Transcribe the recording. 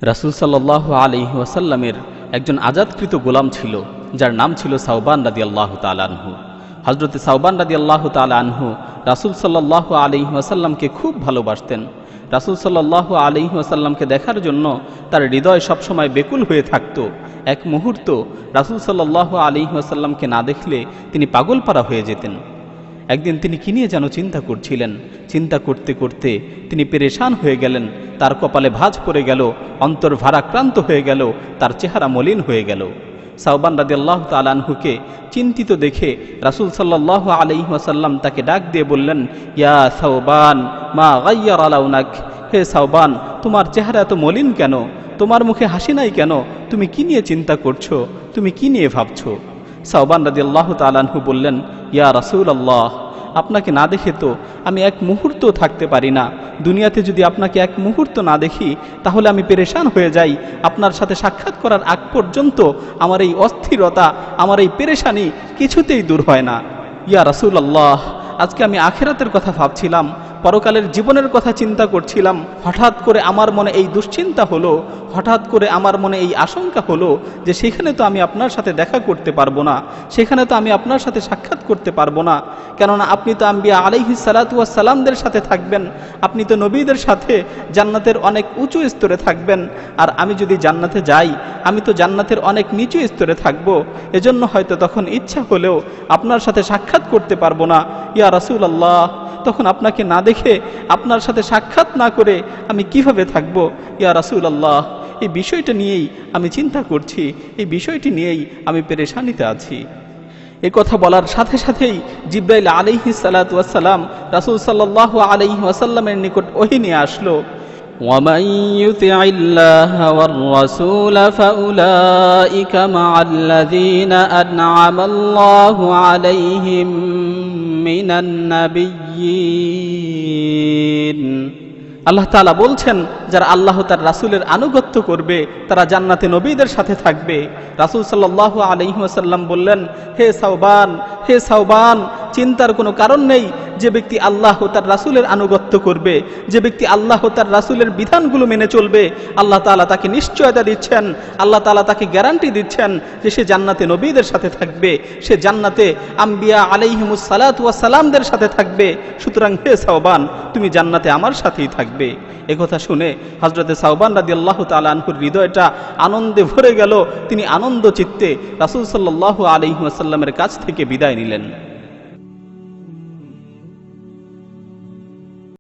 রাসূল সাল্লাল্লাহু আলাইহি ওয়াসাল্লামের একজন আজাদকৃত গোলাম ছিল, যার নাম ছিল সাওবান রাদিয়াল্লাহু তাআলা আনহু। হযরতে সাওবান রাদিয়াল্লাহু তাআলা আনহু রাসূল সাল্লাল্লাহু আলাইহি ওয়াসাল্লামকে খুব ভালোবাসতেন। রাসূল সাল্লাল্লাহু আলাইহি ওয়াসাল্লামকে দেখার জন্য তার হৃদয় সবসময় বেকুল হয়ে থাকত। এক মুহূর্ত রাসূল সাল্লাল্লাহু আলাইহি ওয়াসাল্লামকে না দেখলে তিনি পাগলপারা হয়ে যেতেন। একদিন তিনি কি নিয়ে যেন চিন্তা করছিলেন। চিন্তা করতে করতে তিনি পেরেশান হয়ে গেলেন। তার কপালে ভাঁজ পড়ে গেল, অন্তর ভারাক্রান্ত হয়ে গেল, তার চেহারা মলিন হয়ে গেল। সাওবান রাদিয়াল্লাহু তাআলা আনহুকে চিন্তিত দেখে রাসূল সাল্লাল্লাহু আলাইহি ওয়াসাল্লাম তাকে ডাক দিয়ে বললেন, ইয়া সাওবান মা গায়্যারা লাউনাক, হে সাওবান, তোমার চেহারা এত মলিন কেন? তোমার মুখে হাসি নাই কেন? তুমি কি নিয়ে চিন্তা করছো? তুমি কি নিয়ে ভাবছো? সাওবান রাদিয়াল্লাহু তাআলা আনহু বললেন, ইয়া রাসূলুল্লাহ, আপনাকে না দেখে তো আমি এক মুহূর্ত থাকতে পারি না। দুনিয়াতে যদি আপনাকে এক মুহূর্ত না দেখি তাহলে আমি পেরেশান হয়ে যাই। আপনার সাথে সাক্ষাৎ করার আগ পর্যন্ত আমার এই অস্থিরতা, আমার এই পেরেশানি কিছুতেই দূর হয় না। ইয়া রাসূলুল্লাহ, আজকে আমি আখিরাতের কথা ভাবছিলাম, পরকালের জীবনের কথা চিন্তা করছিলাম। হঠাৎ করে আমার মনে এই দুশ্চিন্তা হলো, হঠাৎ করে আমার মনে এই আশঙ্কা হলো যে সেখানে তো আমি আপনার সাথে দেখা করতে পারবো না, সেখানে তো আমি আপনার সাথে সাক্ষাৎ করতে পারবো না। কেননা আপনি তো আম্বিয়া আলাইহিস সালাতু ওয়াস সালামদের সাথে থাকবেন, আপনি তো নবীদের সাথে জান্নাতের অনেক উঁচু স্তরে থাকবেন। আর আমি যদি জান্নাতে যাই, আমি তো জান্নাতের অনেক নিচু স্তরে থাকবো। এজন্য হয়তো তখন ইচ্ছা হলেও আপনার সাথে সাক্ষাৎ করতে পারবো না। ইয়া রাসূলুল্লাহ, তখন আপনাকে না দেখে, আপনার সাথে সাক্ষাৎ না করে আমি কিভাবে থাকবো? ইয়া রাসূলুল্লাহ, এই বিষয়টা নিয়েই আমি চিন্তা করছি, এই বিষয়টি নিয়েই আমি পেরেশানিতে আছি। এই কথা বলার সাথে সাথেই জিবরাইল আলাইহিস সালাতু ওয়াস সালাম রাসূল সাল্লাল্লাহু আলাইহি ওয়াসাল্লামের নিকট ওহী নিয়ে আসলো। وَمَن يُطِعِ اللَّهَ وَالرَّسُولَ فَأُولَئِكَ مَعَ الَّذِينَ أَنْعَمَ اللَّهُ عَلَيْهِم مِّنَ النَّبِيِّينَ। আল্লাহ তাআলা বলছেন, যারা আল্লাহ তার রাসূলের আনুগত্য করবে তারা জান্নাতে নবীদের সাথে থাকবে। রাসূল সাল্লাল্লাহু আলাইহি ওয়াসাল্লাম বললেন, হে সাওবান, হে সাওবান, চিন্তার কোনো কারণ নেই। যে ব্যক্তি আল্লাহ ও তার রাসূলের আনুগত্য করবে, যে ব্যক্তি আল্লাহ ও তার রাসূলের বিধানগুলো মেনে চলবে, আল্লাহ তাআলা তাকে নিশ্চয়তা দিচ্ছেন, আল্লাহ তাআলা তাকে গ্যারান্টি দিচ্ছেন যে সে জান্নাতে নবীদের সাথে থাকবে, সে জান্নাতে আম্বিয়া আলাইহিমুস সালাতু ওয়াস সালামদের সাথে থাকবে। সুতরাং হে সাওবান, তুমি জান্নাতে আমার সাথেই থাকবে। একথা শুনে হযরতে সাওবান রাদিয়াল্লাহু তাআলা আনহুর হৃদয়টা আনন্দে ভরে গেল। তিনি আনন্দ চিত্তে রাসূল সাল্লাল্লাহু আলাইহি ওয়াসাল্লামের কাছ থেকে বিদায় নিলেন।